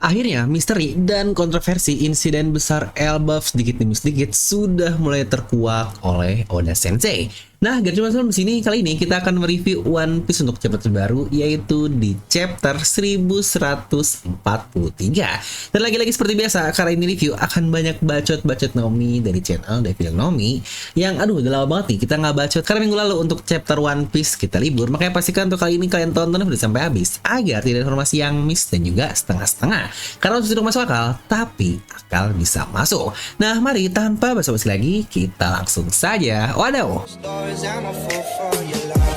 Akhirnya, misteri dan kontroversi insiden besar Elbaf sedikit demi sedikit sudah mulai terkuak oleh Oda Sensei. Nah, Garjuma di sini kali ini kita akan mereview One Piece untuk chapter terbaru, yaitu di chapter 1143. Dan lagi-lagi seperti biasa, karena ini review akan banyak bacot-bacot Nomi dari channel Devil Nomi, yang aduh udah lama banget nih kita nggak bacot karena minggu lalu untuk chapter One Piece kita libur. Makanya pastikan untuk kali ini kalian tonton udah sampai habis agar tidak ada informasi yang miss dan juga setengah-setengah. Karena untuk masuk akal, tapi akal bisa masuk. Nah, mari tanpa basa-basi lagi kita langsung saja. Waduh. I'm a fool for your love.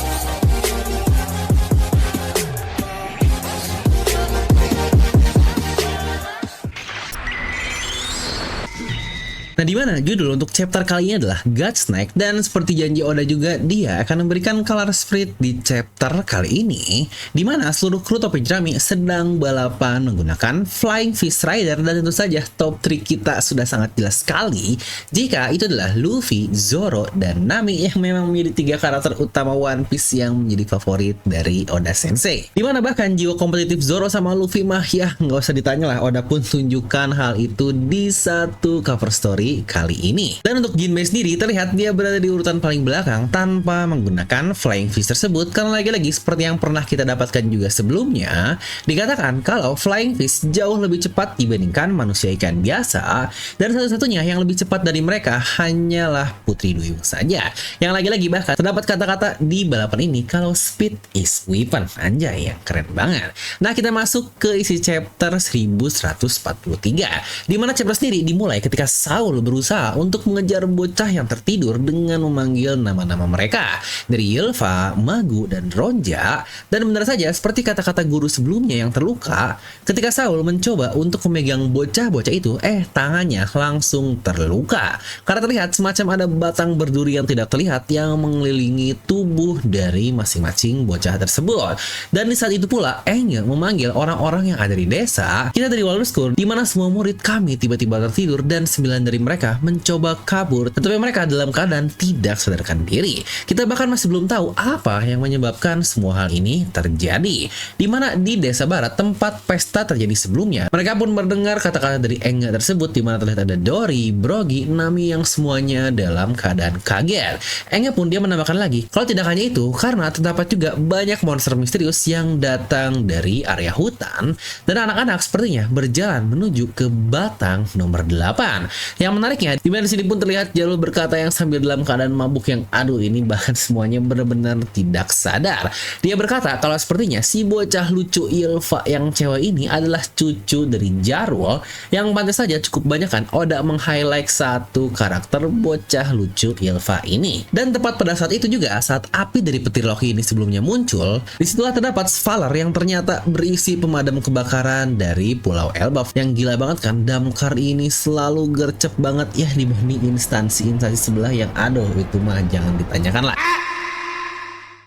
Nah, di mana judul untuk chapter kali ini adalah God Snake, dan seperti janji Oda juga dia akan memberikan color sprite di chapter kali ini, di mana seluruh kru topi jerami sedang balapan menggunakan Flying Fish Rider, dan tentu saja top 3 kita sudah sangat jelas sekali jika itu adalah Luffy, Zoro, dan Nami yang memang menjadi 3 karakter utama One Piece yang menjadi favorit dari Oda Sensei. Di mana bahkan jiwa kompetitif Zoro sama Luffy mah ya nggak usah ditanya lah, Oda pun tunjukkan hal itu di satu cover story kali ini. Dan untuk Jinbei sendiri terlihat dia berada di urutan paling belakang tanpa menggunakan Flying Fish tersebut, karena lagi-lagi seperti yang pernah kita dapatkan juga sebelumnya, dikatakan kalau Flying Fish jauh lebih cepat dibandingkan manusia ikan biasa, dan satu-satunya yang lebih cepat dari mereka hanyalah Putri Duyung saja. Yang lagi-lagi bahkan terdapat kata-kata di balapan ini kalau speed is weapon. Anjay, yang keren banget. Nah, kita masuk ke isi chapter 1143, di mana chapter sendiri dimulai ketika Saul berusaha untuk mengejar bocah yang tertidur dengan memanggil nama-nama mereka dari Ylva, Magu, dan Ronja. Dan benar saja seperti kata-kata guru sebelumnya yang terluka, ketika Saul mencoba untuk memegang bocah-bocah itu, tangannya langsung terluka karena terlihat semacam ada batang berduri yang tidak terlihat yang mengelilingi tubuh dari masing-masing bocah tersebut. Dan di saat itu pula Aang memanggil orang-orang yang ada di desa kita dari Walrus School, di mana semua murid kami tiba-tiba tertidur dan 9 dari mereka mencoba kabur, tetapi mereka dalam keadaan tidak sadarkan diri. Kita bahkan masih belum tahu apa yang menyebabkan semua hal ini terjadi. Di mana di desa barat tempat pesta terjadi sebelumnya, mereka pun mendengar kata-kata dari Enga tersebut, di mana terlihat ada Dory, Brogy, Nami yang semuanya dalam keadaan kaget. Enga pun dia menambahkan lagi, kalau tidak hanya itu, karena terdapat juga banyak monster misterius yang datang dari area hutan, dan anak-anak sepertinya berjalan menuju ke batang nomor 8. Yang menariknya, di mana sini pun terlihat Jalul berkata yang sambil dalam keadaan mabuk yang aduh ini bahkan semuanya benar-benar tidak sadar. Dia berkata kalau sepertinya si bocah lucu Ylva yang cewek ini adalah cucu dari Jarul, yang pantas saja cukup banyak kan Oda meng-highlight satu karakter bocah lucu Ylva ini. Dan tepat pada saat itu juga, saat api dari petir Loki ini sebelumnya muncul, disitulah terdapat Svalar yang ternyata berisi pemadam kebakaran dari Pulau Elbaf. Yang gila banget kan, damkar ini selalu gercep banget ya dibanding instansi-instansi sebelah yang aduh itu mah jangan ditanyakan lah.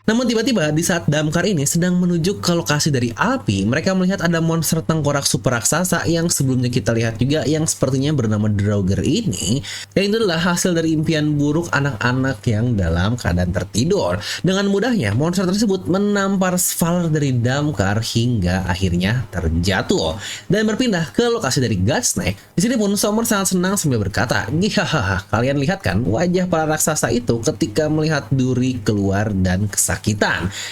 Namun tiba-tiba di saat damkar ini sedang menuju ke lokasi dari api, mereka melihat ada monster tengkorak super raksasa yang sebelumnya kita lihat juga yang sepertinya bernama Draugr ini, yang itu adalah hasil dari impian buruk anak-anak yang dalam keadaan tertidur. Dengan mudahnya monster tersebut menampar Svalar dari damkar hingga akhirnya terjatuh dan berpindah ke lokasi dari God Snake. Di sini pun Summer sangat senang sambil berkata, "Hahaha, kalian lihat kan wajah para raksasa itu ketika melihat duri keluar dan kesakitan.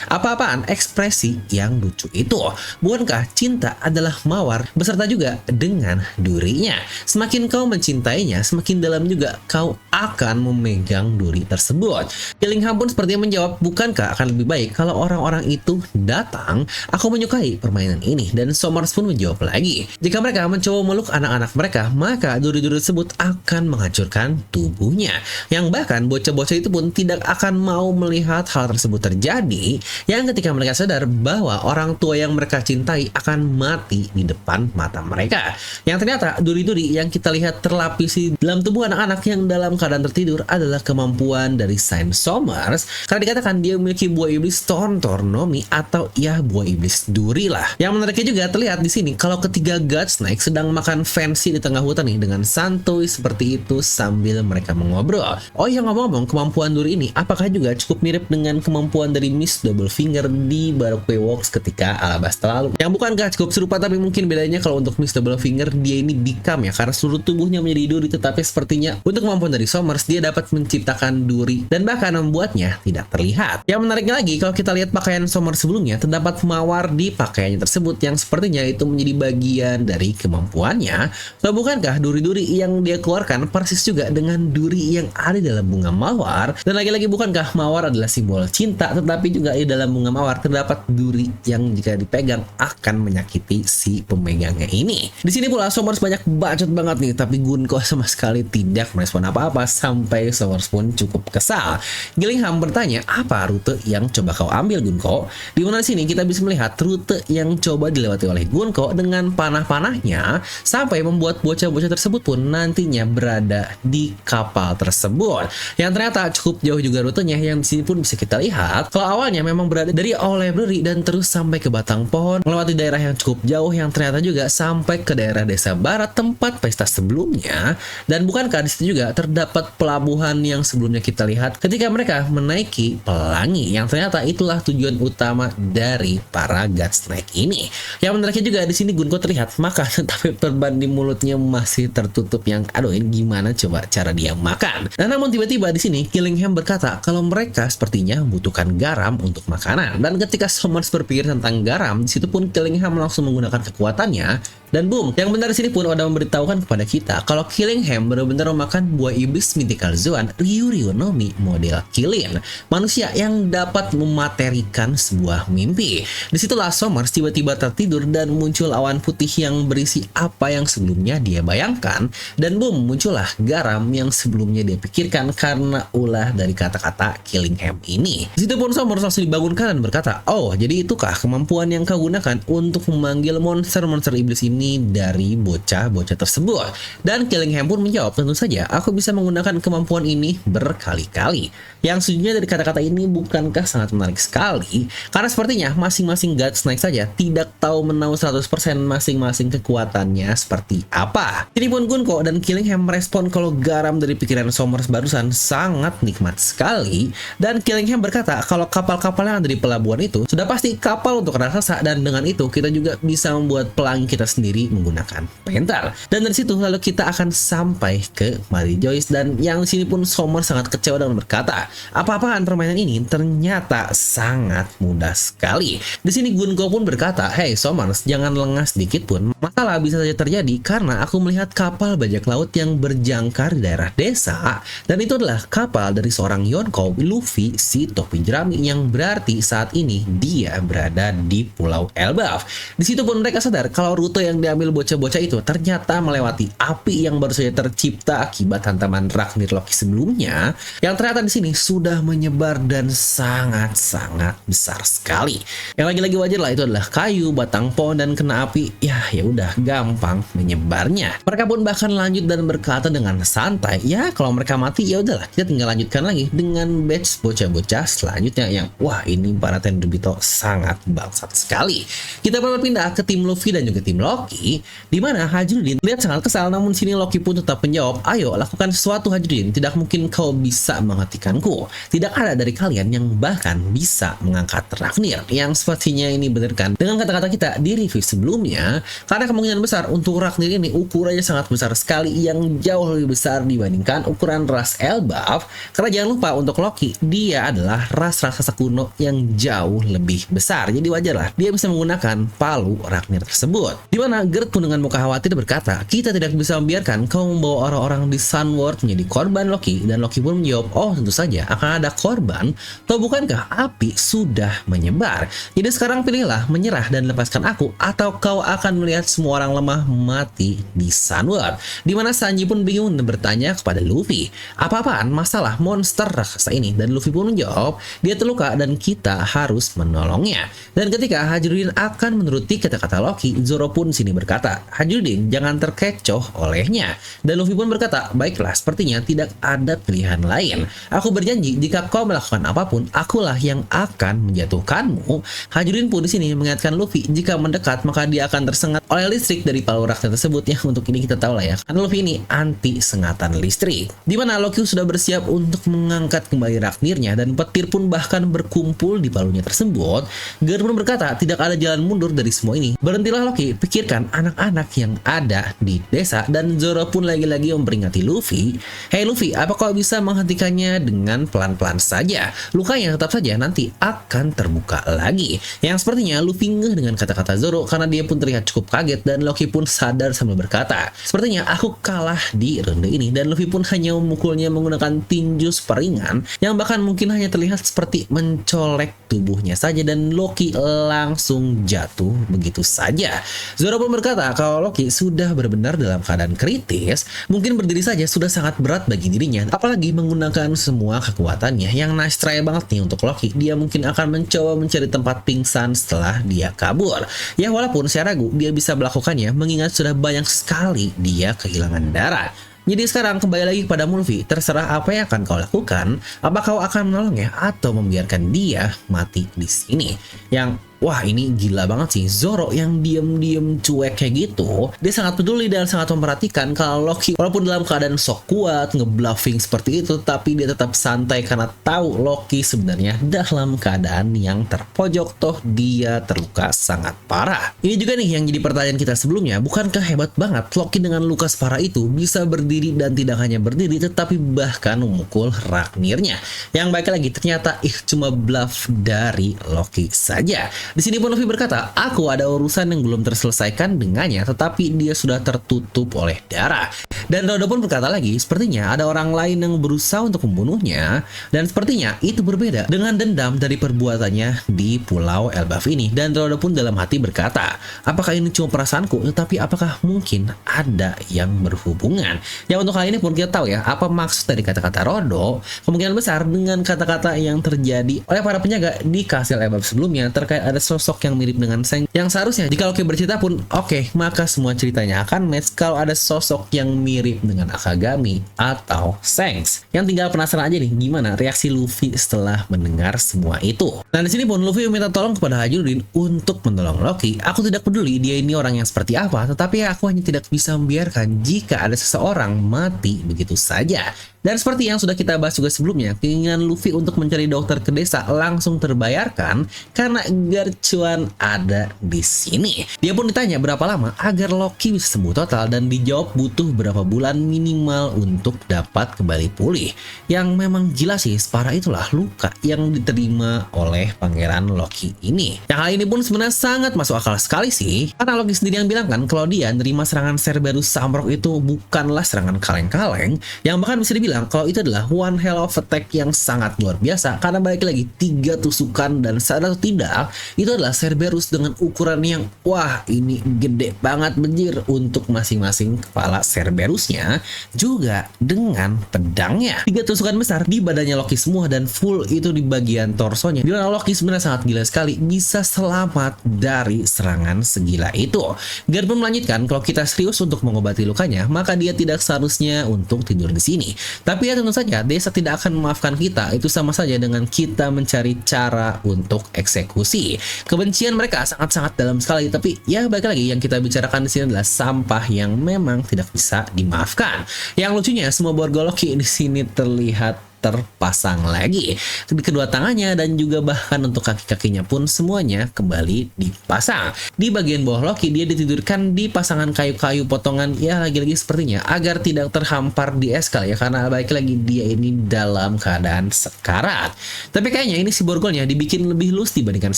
Apa-apaan ekspresi yang lucu itu? Bukankah cinta adalah mawar beserta juga dengan durinya? Semakin kau mencintainya, semakin dalam juga kau akan memegang duri tersebut." Gillingham pun sepertinya menjawab, "Bukankah akan lebih baik kalau orang-orang itu datang? Aku menyukai permainan ini." Dan Somers pun menjawab lagi, "Jika mereka mencoba meluk anak-anak mereka, maka duri-duri tersebut akan menghancurkan tubuhnya." Yang bahkan bocah-bocah itu pun tidak akan mau melihat hal tersebut terjadi, yang ketika mereka sadar bahwa orang tua yang mereka cintai akan mati di depan mata mereka. Yang ternyata duri-duri yang kita lihat terlapisi dalam tubuh anak-anak yang dalam keadaan tertidur adalah kemampuan dari Saint Somers, karena dikatakan dia memiliki buah iblis Tontor Nomi atau ya buah iblis duri lah. Yang menariknya juga terlihat di sini kalau ketiga God Snake sedang makan fancy di tengah hutan nih dengan santuy seperti itu sambil mereka mengobrol. Oh ya, ngomong-ngomong, kemampuan duri ini apakah juga cukup mirip dengan kemampuan kemampuan dari Miss Double Finger di Baroque Works ketika Alabasta lalu. Yang bukankah cukup serupa, tapi mungkin bedanya kalau untuk Miss Double Finger dia ini become ya, karena seluruh tubuhnya menjadi duri, tetapi sepertinya untuk kemampuan dari Somers dia dapat menciptakan duri dan bahkan membuatnya tidak terlihat. Yang menariknya lagi, kalau kita lihat pakaian Somers sebelumnya, terdapat mawar di pakaiannya tersebut yang sepertinya itu menjadi bagian dari kemampuannya. So, bukankah duri-duri yang dia keluarkan persis juga dengan duri yang ada dalam bunga mawar? Dan lagi-lagi, bukankah mawar adalah simbol cinta, tetapi juga di dalam bunga mawar terdapat duri yang jika dipegang akan menyakiti si pemegangnya ini. Di sini pula Somers banyak bacot banget nih, tapi Gunko sama sekali tidak merespon apa-apa sampai Somers pun cukup kesal. Gillingham bertanya, apa rute yang coba kau ambil, Gunko? Di mana sini kita bisa melihat rute yang coba dilewati oleh Gunko dengan panah-panahnya sampai membuat bocah-bocah tersebut pun nantinya berada di kapal tersebut. Yang ternyata cukup jauh juga rutenya, yang di sini pun bisa kita lihat kalau awalnya memang berada dari Owl Library dan terus sampai ke batang pohon, melewati daerah yang cukup jauh yang ternyata juga sampai ke daerah desa barat tempat pesta sebelumnya. Dan bukankah di situ juga terdapat pelabuhan yang sebelumnya kita lihat ketika mereka menaiki pelangi, yang ternyata itulah tujuan utama dari para God Snake ini. Yang menariknya juga di sini Gunko terlihat makan, tapi perban di mulutnya masih tertutup, yang aduh ini gimana coba cara dia makan. Nah, namun tiba-tiba di sini Gillingham berkata kalau mereka sepertinya membutuhkan garam untuk makanan. Dan ketika Somers berpikir tentang garam, di situ pun Gillingham langsung menggunakan kekuatannya. Dan boom, yang benar di sini pun udah memberitahukan kepada kita kalau Gillingham benar-benar memakan buah iblis Mythical Zoan Ryuryu no Mi model Killin, manusia yang dapat mematerikan sebuah mimpi. Disitulah Somers tiba-tiba tertidur dan muncul awan putih yang berisi apa yang sebelumnya dia bayangkan, dan boom, muncullah garam yang sebelumnya dia pikirkan karena ulah dari kata-kata Gillingham ini. Disitu pun Somers langsung dibangunkan dan berkata, oh jadi itukah kemampuan yang kau gunakan untuk memanggil monster-monster iblis ini dari bocah-bocah tersebut? Dan Gillingham pun menjawab, tentu saja aku bisa menggunakan kemampuan ini berkali-kali. Yang sejujurnya dari kata-kata ini bukankah sangat menarik sekali? Karena sepertinya masing-masing God Snake saja tidak tahu menau 100% masing-masing kekuatannya seperti apa. Ini pun Gunko dan Gillingham merespon kalau garam dari pikiran Somers barusan sangat nikmat sekali. Dan Gillingham berkata kalau kapal-kapal yang ada di pelabuhan itu sudah pasti kapal untuk raksasa, dan dengan itu kita juga bisa membuat pelangi kita sendiri menggunakan pental. Dan dari situ lalu kita akan sampai ke Mary Joyce, dan yang sini pun Somers sangat kecewa dengan berkata, apa-apaan permainan ini ternyata sangat mudah sekali. Di sini Gunko pun berkata, hey Somers, jangan lengah sedikit pun. Masalah bisa saja terjadi karena aku melihat kapal bajak laut yang berjangkar di daerah desa, dan itu adalah kapal dari seorang Yonkou, Luffy, si topi jerami, yang berarti saat ini dia berada di Pulau Elbaf. Di situ pun mereka sadar kalau rute yang diambil bocah-bocah itu ternyata melewati api yang baru saja tercipta akibat hantaman Ragnir Loki sebelumnya, yang ternyata di sini sudah menyebar dan sangat-sangat besar sekali. Yang lagi-lagi wajar lah, itu adalah kayu, batang pohon, dan kena api, ya udah gampang menyebarnya. Mereka pun bahkan lanjut dan berkata dengan santai, ya kalau mereka mati ya udahlah, kita tinggal lanjutkan lagi dengan batch bocah-bocah selanjutnya yang wah ini para Tenryubito sangat bangsat sekali. Kita berpindah ke tim Luffy dan juga tim Loki, di mana Hajrudin terlihat sangat kesal, namun sini Loki pun tetap menjawab, ayo lakukan sesuatu Hajrudin, tidak mungkin kau bisa menghentikanku. Tidak ada dari kalian yang bahkan bisa mengangkat Ragnir. Yang sepertinya ini benar kan dengan kata-kata kita di review sebelumnya, karena kemungkinan besar untuk Ragnir ini ukurannya sangat besar sekali, yang jauh lebih besar dibandingkan ukuran ras Elbaf. Karena jangan lupa untuk Loki, dia adalah ras raksasa kuno yang jauh lebih besar, jadi wajar lah dia bisa menggunakan palu Ragnir tersebut. Dimana Gert pun dengan muka khawatir berkata, kita tidak bisa membiarkan kau membawa orang-orang di Sunworld menjadi korban Loki. Dan Loki pun menjawab, oh tentu saja akan ada korban, toh bukankah api sudah menyebar? Jadi sekarang pilihlah menyerah dan lepaskan aku, atau kau akan melihat semua orang lemah mati di Sunworld. Dimana Sanji pun bingung dan bertanya kepada Luffy, apa-apaan masalah monster raksasa ini? Dan Luffy pun menjawab, dia terluka dan kita harus menolongnya. Dan ketika Hajrudin akan menuruti kata-kata Loki, Zoro pun sini berkata, Hajrudin jangan terkecoh olehnya. Dan Luffy pun berkata, baiklah sepertinya tidak ada pilihan lain. Aku berjanji jika kau melakukan apapun, akulah yang akan menjatuhkanmu. Hajrudin pun di sini mengingatkan Luffy jika mendekat maka dia akan tersengat oleh listrik dari palu raksasa tersebut ya. Untuk ini kita tahu lah ya, karena Luffy ini anti sengatan listrik. Dimana Loki sudah bersiap untuk mengangkat kembali Raknirnya dan petir pun bahkan berkumpul di palunya tersebut. Garp pun berkata tidak ada jalan mundur dari semua ini. Berhentilah Loki, pikirkan anak-anak yang ada di desa. Dan Zoro pun lagi-lagi memperingati Luffy. Hei Luffy, apa kau bisa menghentikannya dengan pelan-pelan saja? Lukanya tetap saja nanti akan terbuka lagi. Yang sepertinya Luffy ngeh dengan kata-kata Zoro karena dia pun terlihat cukup kaget dan Loki pun sadar sambil berkata, sepertinya aku kalah di ronde ini. Dan Luffy pun hanya memukulnya menggunakan tinju peringan yang bahkan mungkin hanya terlihat seperti mencolek tubuhnya saja dan Loki langsung jatuh begitu saja. Zoro pun berkata kalau Loki sudah benar-benar dalam keadaan kritis, mungkin berdiri saja sudah sangat berat bagi dirinya, apalagi menggunakan semua kekuatannya. Yang nice try banget nih untuk Loki. Dia mungkin akan mencoba mencari tempat pingsan setelah dia kabur. Ya walaupun saya ragu dia bisa melakukannya mengingat sudah banyak sekali dia kehilangan darah. Jadi sekarang kembali lagi kepada Luffy, terserah apa yang akan kau lakukan, apa kau akan menolongnya atau membiarkan dia mati di sini. Yang wah ini gila banget sih, Zoro yang diem-diem cuek kayak gitu, dia sangat peduli dan sangat memperhatikan kalau Loki walaupun dalam keadaan sok kuat, ngebluffing seperti itu, tapi dia tetap santai karena tahu Loki sebenarnya dalam keadaan yang terpojok, toh dia terluka sangat parah. Ini juga nih yang jadi pertanyaan kita sebelumnya, bukankah hebat banget Loki dengan luka separah itu bisa berdiri dan tidak hanya berdiri tetapi bahkan memukul Raknirnya. Yang baik lagi ternyata cuma bluff dari Loki saja. Di sini pun Luffy berkata, aku ada urusan yang belum terselesaikan dengannya, tetapi dia sudah tertutup oleh darah. Dan Rodo pun berkata lagi, sepertinya ada orang lain yang berusaha untuk membunuhnya, dan sepertinya itu berbeda dengan dendam dari perbuatannya di Pulau Elbaf ini. Dan Rodo pun dalam hati berkata, apakah ini cuma perasaanku, tetapi apakah mungkin ada yang berhubungan? Ya untuk hal ini pun kita tahu ya, apa maksud dari kata-kata Rodo, kemungkinan besar dengan kata-kata yang terjadi oleh para penjaga di Kastil Elbaf sebelumnya terkait ada sosok yang mirip dengan Seng, yang seharusnya jika Loki bercerita pun oke, maka semua ceritanya akan match kalau ada sosok yang mirip dengan Akagami atau Shanks. Yang tinggal penasaran aja nih gimana reaksi Luffy setelah mendengar semua itu. Nah di sini pun Luffy meminta tolong kepada Hajrudin untuk menolong Loki. Aku tidak peduli dia ini orang yang seperti apa, tetapi aku hanya tidak bisa membiarkan jika ada seseorang mati begitu saja. Dan seperti yang sudah kita bahas juga sebelumnya, keinginan Luffy untuk mencari dokter ke desa langsung terbayarkan karena Garchuan ada di sini. Dia pun ditanya berapa lama agar Loki bisa sembuh total dan dijawab butuh berapa bulan minimal untuk dapat kembali pulih. Yang memang gila sih, separah itulah luka yang diterima oleh Pangeran Loki ini. Yang hal ini pun sebenarnya sangat masuk akal sekali sih, karena Loki sendiri yang bilang kan kalau dia nerima serangan Cerberus Samrock itu bukanlah serangan kaleng-kaleng, yang bahkan bisa dibilang kalau itu adalah one hell of attack yang sangat luar biasa, karena balik lagi 3 tusukan dan sadar atau tidak itu adalah Cerberus dengan ukuran yang wah ini gede banget benjir untuk masing-masing kepala Cerberusnya, juga dengan pedangnya 3 tusukan besar di badannya Loki semua dan full itu di bagian torsonya, dimana Loki sebenarnya sangat gila sekali bisa selamat dari serangan segila itu. Garp pun melanjutkan kalau kita serius untuk mengobati lukanya maka dia tidak seharusnya untuk tidur di sini. Tapi ya tentu saja desa tidak akan memaafkan kita, itu sama saja dengan kita mencari cara untuk eksekusi. Kebencian mereka sangat-sangat dalam sekali, tapi ya balik lagi yang kita bicarakan di sini adalah sampah yang memang tidak bisa dimaafkan. Yang lucunya semua borgol Loki di sini terlihat terpasang lagi di kedua tangannya dan juga bahkan untuk kaki-kakinya pun semuanya kembali dipasang. Di bagian bawah Loki dia ditidurkan di pasangan kayu-kayu potongan ya lagi-lagi sepertinya agar tidak terhampar di es kali ya, karena baik lagi dia ini dalam keadaan sekarat. Tapi kayaknya ini si borgolnya dibikin lebih halus dibandingkan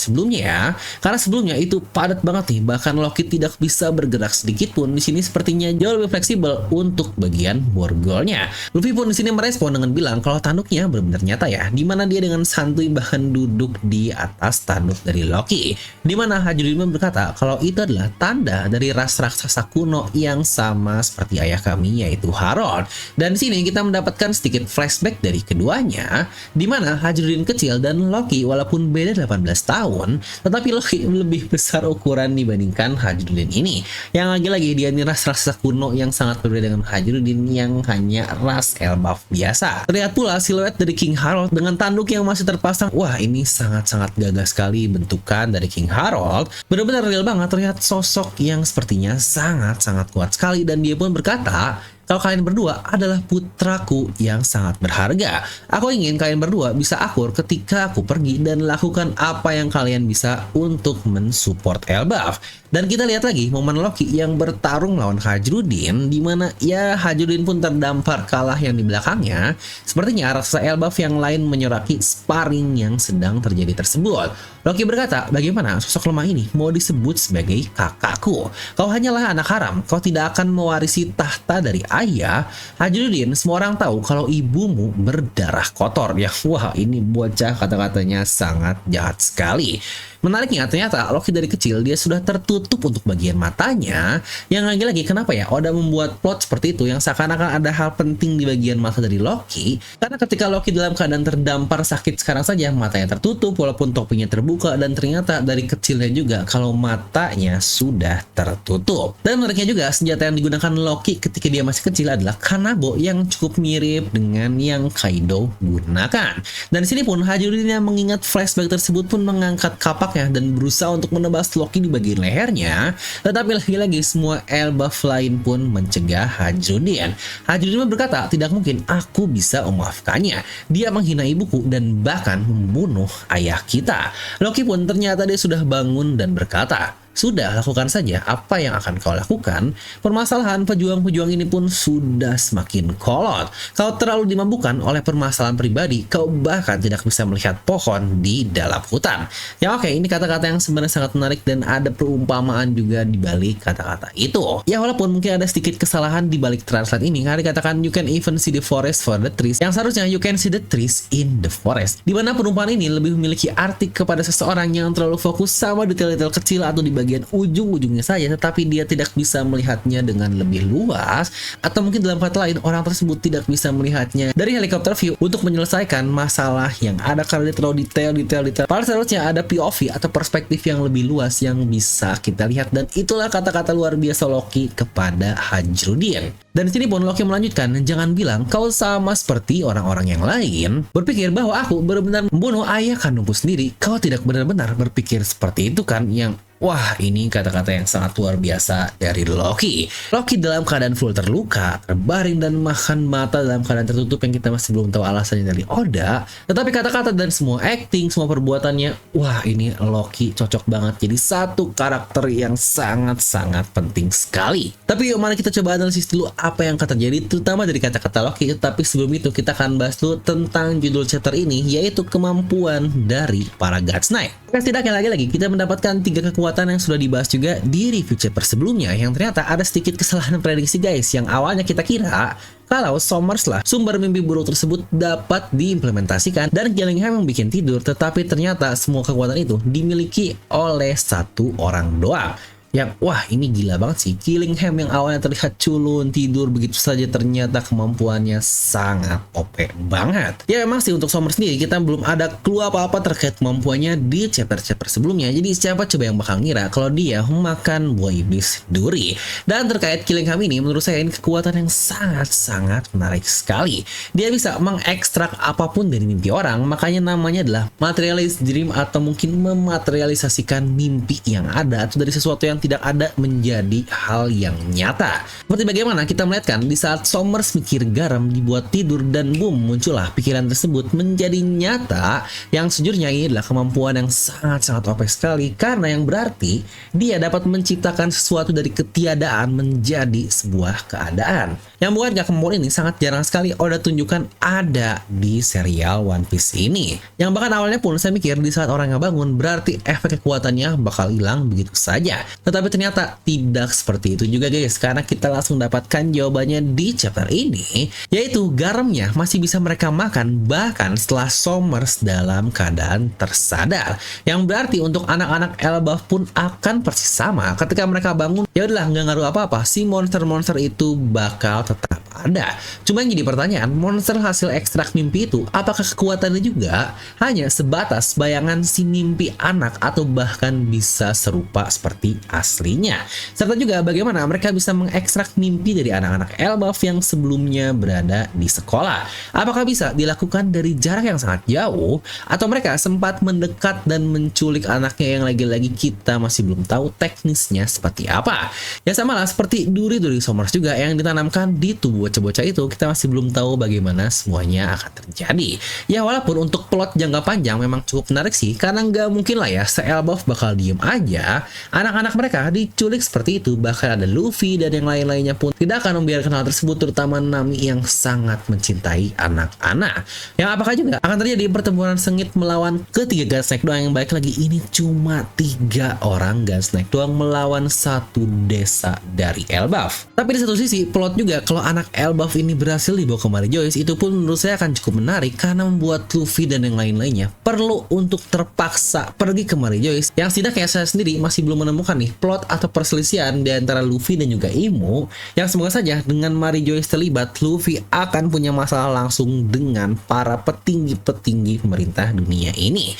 sebelumnya ya, karena sebelumnya itu padat banget nih, bahkan Loki tidak bisa bergerak sedikit pun. Di sini sepertinya jauh lebih fleksibel untuk bagian borgolnya. Luffy pun di sini merespon dengan bilang kalau tanduknya benar-benar nyata ya, dimana dia dengan santuy bahkan duduk di atas tanduk dari Loki, dimana Hajrudin pun berkata kalau itu adalah tanda dari ras raksasa kuno yang sama seperti ayah kami yaitu Harald. Dan di sini kita mendapatkan sedikit flashback dari keduanya, dimana Hajrudin kecil dan Loki walaupun beda 18 tahun, tetapi Loki lebih besar ukuran dibandingkan Hajrudin ini, yang lagi-lagi dia ini ras raksasa kuno yang sangat berbeda dengan Hajrudin yang hanya ras elbaf biasa. Terlihat pula siluet dari King Harald dengan tanduk yang masih terpasang. Wah, ini sangat-sangat gagah sekali bentukan dari King Harald. Benar-benar real banget, terlihat sosok yang sepertinya sangat-sangat kuat sekali, dan dia pun berkata kalau kalian berdua adalah putraku yang sangat berharga. Aku ingin kalian berdua bisa akur ketika aku pergi dan lakukan apa yang kalian bisa untuk mensupport Elbaf. Dan kita lihat lagi momen Loki yang bertarung lawan Hajrudin, di mana ya Hajrudin pun terdampar kalah yang di belakangnya. Sepertinya raksasa Elbaf yang lain menyoraki sparring yang sedang terjadi tersebut. Loki berkata, bagaimana sosok lemah ini mau disebut sebagai kakakku? Kau hanyalah anak haram, kau tidak akan mewarisi tahta dari ayah. Hajrudin, semua orang tahu kalau ibumu berdarah kotor. Ya, wah, ini bocah kata-katanya sangat jahat sekali. Menariknya, ternyata Loki dari kecil dia sudah tertutup untuk bagian matanya. Yang lagi-lagi kenapa ya Oda membuat plot seperti itu yang seakan-akan ada hal penting di bagian mata dari Loki? Karena ketika Loki dalam keadaan terdampar sakit sekarang saja matanya tertutup walaupun topinya terbuka, dan ternyata dari kecilnya juga kalau matanya sudah tertutup. Dan menariknya juga senjata yang digunakan Loki ketika dia masih kecil adalah Kanabo yang cukup mirip dengan yang Kaido gunakan. Dan di sini pun Hajrudin yang mengingat flashback tersebut pun mengangkat kapak dan berusaha untuk menebas Loki di bagian lehernya, tetapi lagi-lagi semua elbaf lain pun mencegah Hajrudin. Hajrudin berkata, tidak mungkin aku bisa memaafkannya. Dia menghina ibuku dan bahkan membunuh ayah kita. Loki pun ternyata dia sudah bangun dan berkata, sudah, lakukan saja apa yang akan kau lakukan. Permasalahan pejuang-pejuang ini pun sudah semakin kolot. Kau terlalu dimabukkan oleh permasalahan pribadi, kau bahkan tidak bisa melihat pohon di dalam hutan. Ya oke, ini kata-kata yang sebenarnya sangat menarik dan ada perumpamaan juga di balik kata-kata itu. Ya walaupun mungkin ada sedikit kesalahan di balik translate ini, karena dikatakan you can even see the forest for the trees, yang seharusnya you can see the trees in the forest. Dimana perumpamaan ini lebih memiliki arti kepada seseorang yang terlalu fokus sama detail-detail kecil atau di bagian ujung-ujungnya saja, tetapi dia tidak bisa melihatnya dengan lebih luas, atau mungkin dalam kata lain orang tersebut tidak bisa melihatnya dari helikopter view untuk menyelesaikan masalah yang ada karena dia terlalu detail. Padahal seharusnya ada POV atau perspektif yang lebih luas yang bisa kita lihat, dan itulah kata-kata luar biasa Loki kepada Hajrudin. Dan di sini pun Loki melanjutkan, jangan bilang kau sama seperti orang-orang yang lain berpikir bahwa aku benar-benar membunuh ayah kandungku sendiri. Kau tidak benar-benar berpikir seperti itu kan? Yang wah, ini kata-kata yang sangat luar biasa dari Loki. Loki dalam keadaan full terluka, terbaring dan makan mata dalam keadaan tertutup yang kita masih belum tahu alasannya dari Oda. Tetapi kata-kata dan semua acting, semua perbuatannya, wah ini Loki cocok banget jadi satu karakter yang sangat-sangat penting sekali. Tapi yuk mari kita coba analisis dulu apa yang akan terjadi terutama dari kata-kata Loki. Tapi sebelum itu kita akan bahas dulu tentang judul chapter ini, yaitu kemampuan dari para God's Knight. Setidaknya lagi-lagi kita mendapatkan 3 kekuatan yang sudah dibahas juga di review chapter sebelumnya, yang ternyata ada sedikit kesalahan prediksi guys, yang awalnya kita kira kalau SummerSlam sumber mimpi buruk tersebut dapat diimplementasikan dan Gillingham yang bikin tidur, tetapi ternyata semua kekuatan itu dimiliki oleh satu orang doang. Yang wah ini gila banget sih, Gillingham yang awalnya terlihat culun tidur begitu saja ternyata kemampuannya sangat OP banget. Ya memang sih untuk Summer sendiri kita belum ada clue apa-apa terkait kemampuannya di chapter-chapter sebelumnya. Jadi siapa coba yang bakal ngira kalau dia memakan buah iblis duri. Dan terkait Gillingham ini menurut saya ini kekuatan yang sangat-sangat menarik sekali. Dia bisa mengekstrak apapun dari mimpi orang, makanya namanya adalah materialist dream atau mungkin mematerialisasikan mimpi yang ada atau dari sesuatu yang tidak ada menjadi hal yang nyata. Seperti bagaimana kita melihatkan di saat Sommers mikir garam dibuat tidur dan boom muncullah pikiran tersebut menjadi nyata, yang sejujurnya ini adalah kemampuan yang sangat-sangat OP sekali karena yang berarti dia dapat menciptakan sesuatu dari ketiadaan menjadi sebuah keadaan. Yang bukankah kemampuan ini sangat jarang sekali Oda tunjukkan ada di serial One Piece ini. Yang bahkan awalnya pun saya mikir di saat orangnya bangun berarti efek kekuatannya bakal hilang begitu saja. Tetapi ternyata tidak seperti itu juga guys, karena kita langsung dapatkan jawabannya di chapter ini, yaitu garamnya masih bisa mereka makan bahkan setelah Somers dalam keadaan tersadar. Yang berarti untuk anak-anak Elbaf pun akan persis sama, ketika mereka bangun ya udahlah nggak ngaruh apa-apa, si monster-monster itu bakal tetap ada. Cuma yang jadi pertanyaan, monster hasil ekstrak mimpi itu apakah kekuatannya juga hanya sebatas bayangan si mimpi anak atau bahkan bisa serupa seperti aslinya? Serta juga bagaimana mereka bisa mengekstrak mimpi dari anak-anak Elbaf yang sebelumnya berada di sekolah? Apakah bisa dilakukan dari jarak yang sangat jauh, atau mereka sempat mendekat dan menculik anaknya yang lagi-lagi kita masih belum tahu teknisnya seperti apa? Ya sama lah seperti duri-duri Somers juga yang ditanamkan di tubuh bocah-bocah itu, kita masih belum tahu bagaimana semuanya akan terjadi. Ya walaupun untuk plot jangka panjang memang cukup menarik sih, karena nggak mungkin lah ya se-Elbaf bakal diem aja anak-anak mereka diculik seperti itu. Bahkan ada Luffy dan yang lain-lainnya pun tidak akan membiarkan hal tersebut, terutama Nami yang sangat mencintai anak-anak. Yang apakah juga akan terjadi pertempuran sengit melawan ketiga Gunsnack doang, yang baik lagi ini cuma 3 orang Gunsnack doang melawan satu desa dari Elbaf. Tapi di satu sisi plot juga kalau anak Elbaf ini berhasil dibawa ke Mary Joyce, itu pun menurut saya akan cukup menarik karena membuat Luffy dan yang lain-lainnya perlu untuk terpaksa pergi ke Mary Joyce, yang setidaknya saya sendiri masih belum menemukan nih plot atau perselisihan di antara Luffy dan juga Imo, yang semoga saja dengan Mary Joyce terlibat, Luffy akan punya masalah langsung dengan para petinggi-petinggi pemerintah dunia ini.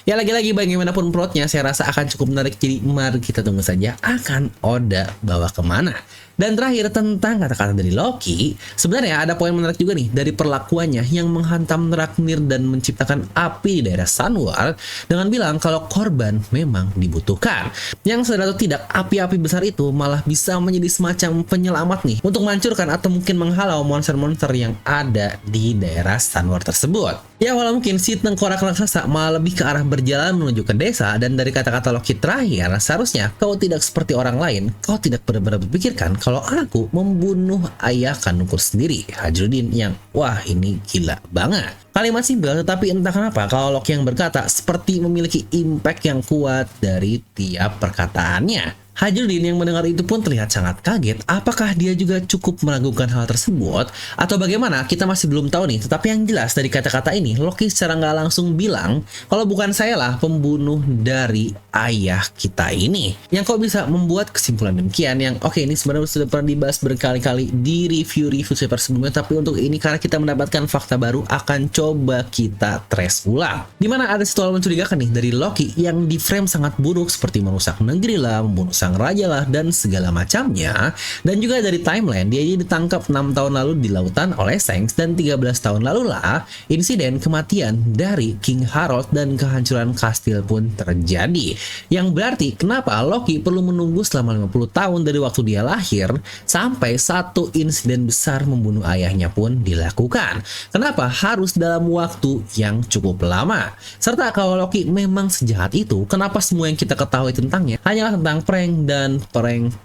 Ya lagi-lagi bagaimanapun plotnya saya rasa akan cukup menarik, jadi mari kita tunggu saja akan Oda bawa kemana. Dan terakhir tentang kata-kata dari Loki, sebenarnya ada poin menarik juga nih dari perlakuannya yang menghantam Draknir dan menciptakan api di daerah Sunward dengan bilang kalau korban memang dibutuhkan. Yang sadar atau tidak, api-api besar itu malah bisa menjadi semacam penyelamat nih untuk menghancurkan atau mungkin menghalau monster-monster yang ada di daerah Sunward tersebut. Ya walau mungkin si tengkorak raksasa malah lebih ke arah berjalan menuju ke desa, dan dari kata-kata Loki terakhir, seharusnya kau tidak seperti orang lain, kau tidak benar-benar berpikirkan kalau aku membunuh ayah kandungku sendiri, Hajrudin, yang wah ini gila banget. Kalimat simpel, tetapi entah kenapa kalau Loki yang berkata seperti memiliki impact yang kuat dari tiap perkataannya. Hajrudin yang mendengar itu pun terlihat sangat kaget. Apakah dia juga cukup meragukan hal tersebut atau bagaimana, kita masih belum tahu nih. Tetapi yang jelas dari kata-kata ini, Loki secara nggak langsung bilang kalau bukan saya lah pembunuh dari ayah kita ini. Yang kok bisa membuat kesimpulan demikian, yang oke, ini sebenarnya sudah pernah dibahas berkali-kali di review-review paper sebelumnya, tapi untuk ini karena kita mendapatkan fakta baru akan coba kita trace ulang. Dimana ada situasi mencurigakan nih dari Loki yang di frame sangat buruk, seperti merusak negeri lah, membunuh sang raja lah, dan segala macamnya. Dan juga dari timeline, dia ditangkap 6 tahun lalu di lautan oleh Shanks, dan 13 tahun lalu lah insiden kematian dari King Harold dan kehancuran kastil pun terjadi. Yang berarti kenapa Loki perlu menunggu selama 50 tahun dari waktu dia lahir sampai satu insiden besar membunuh ayahnya pun dilakukan? Kenapa harus dalam waktu yang cukup lama? Serta kalau Loki memang sejahat itu, kenapa semua yang kita ketahui tentangnya hanyalah tentang prank dan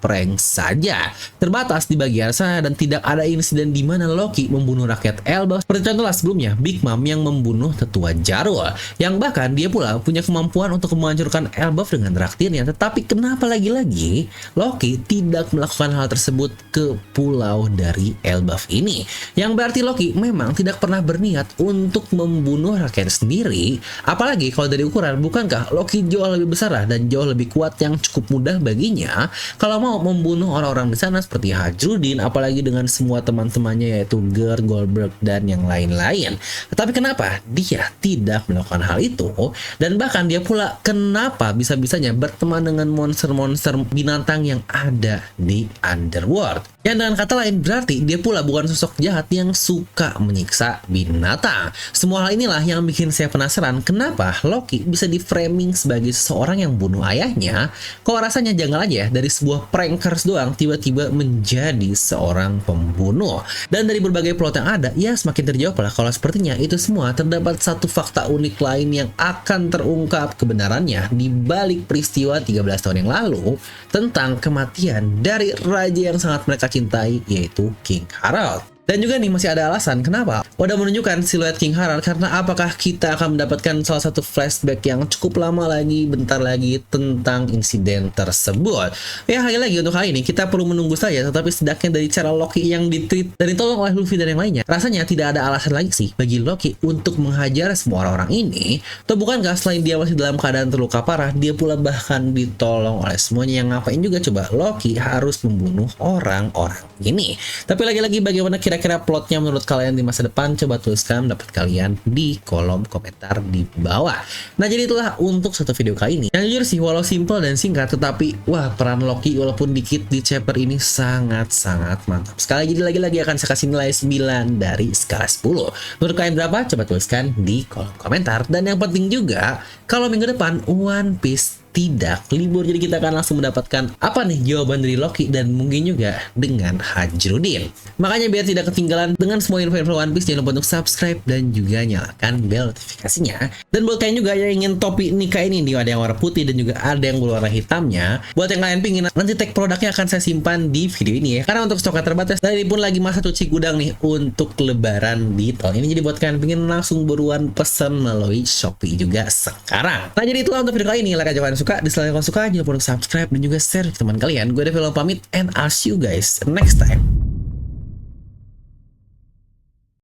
prank saja, terbatas di bagian sana, dan tidak ada insiden di mana Loki membunuh rakyat Elbaf seperti contohnya sebelumnya Big Mom yang membunuh tetua Jarul, yang bahkan dia pula punya kemampuan untuk menghancurkan Elbaf dengan traktirnya. Tetapi kenapa lagi-lagi Loki tidak melakukan hal tersebut ke pulau dari Elbaf ini? Yang berarti Loki memang tidak pernah berniat untuk membunuh rakyat sendiri. Apalagi kalau dari ukuran, bukankah Loki jauh lebih besar dan jauh lebih kuat, yang cukup mudah baginya kalau mau membunuh orang-orang di sana seperti Hajrudin, apalagi dengan semua teman-temannya yaitu Ger, Goldberg, dan yang lain-lain. Tetapi kenapa dia tidak melakukan hal itu? Dan bahkan dia pula kenapa bisa-bisanya berteman dengan monster-monster binatang yang ada di Underworld? Yang dengan kata lain berarti dia pula bukan sosok jahat yang suka menyiksa binatang. Semua hal inilah yang bikin saya penasaran kenapa Loki bisa di framing sebagai seseorang yang bunuh ayahnya. Kok rasanya janggal aja ya, dari sebuah prankers doang tiba-tiba menjadi seorang pembunuh. Dan dari berbagai plot yang ada, ya semakin terjawab lah kalau sepertinya itu semua terdapat satu fakta unik lain yang akan terungkap kebenarannya di balik peristiwa 13 tahun yang lalu tentang kematian dari raja yang sangat mereka cintai, yaitu King Harold. Dan juga nih masih ada alasan kenapa Oda menunjukkan siluet King Harald, karena apakah kita akan mendapatkan salah satu flashback yang cukup lama lagi, bentar lagi, tentang insiden tersebut. Ya lagi untuk kali ini kita perlu menunggu saja, tetapi setidaknya dari cara Loki yang ditreat dan ditolong oleh Luffy dan yang lainnya, rasanya tidak ada alasan lagi sih bagi Loki untuk menghajar semua orang-orang ini. Atau bukankah selain dia masih dalam keadaan terluka parah, dia pula bahkan ditolong oleh semuanya, yang ngapain juga coba Loki harus membunuh orang-orang ini. Tapi lagi-lagi bagaimana kira-kira plotnya menurut kalian di masa depan? Coba tuliskan pendapat kalian di kolom komentar di bawah. Nah, jadi itulah untuk satu video kali ini. Yang jujur sih, walau simple dan singkat, tetapi wah, peran Loki walaupun dikit di chapter ini sangat-sangat mantap sekali. Jadi lagi-lagi akan saya kasih nilai 9 dari skala 10. Menurut kalian berapa? Coba tuliskan di kolom komentar. Dan yang penting juga, kalau minggu depan One Piece tidak libur, jadi kita akan langsung mendapatkan apa nih jawaban dari Loki dan mungkin juga dengan Hajrudin. Makanya biar tidak ketinggalan dengan semua info-info One Piece, jangan lupa untuk subscribe dan juga nyalakan bel notifikasinya. Dan buat kalian juga yang ingin topi nikah ini nih, ada yang warna putih dan juga ada yang berwarna hitamnya. Buat yang kalian pingin, nanti tag produknya akan saya simpan di video ini ya, karena untuk stoknya terbatas dan ini pun lagi masa cuci gudang nih untuk lebaran di tahun ini. Jadi buat kalian pingin langsung buruan pesan melalui Shopee juga sekarang. Nah, jadi itulah untuk video kali ini. Like aja kalian suka, dislike kalau suka, jangan lupa untuk subscribe dan juga share ke teman kalian. Gue Devil pamit and I'll see you guys next time.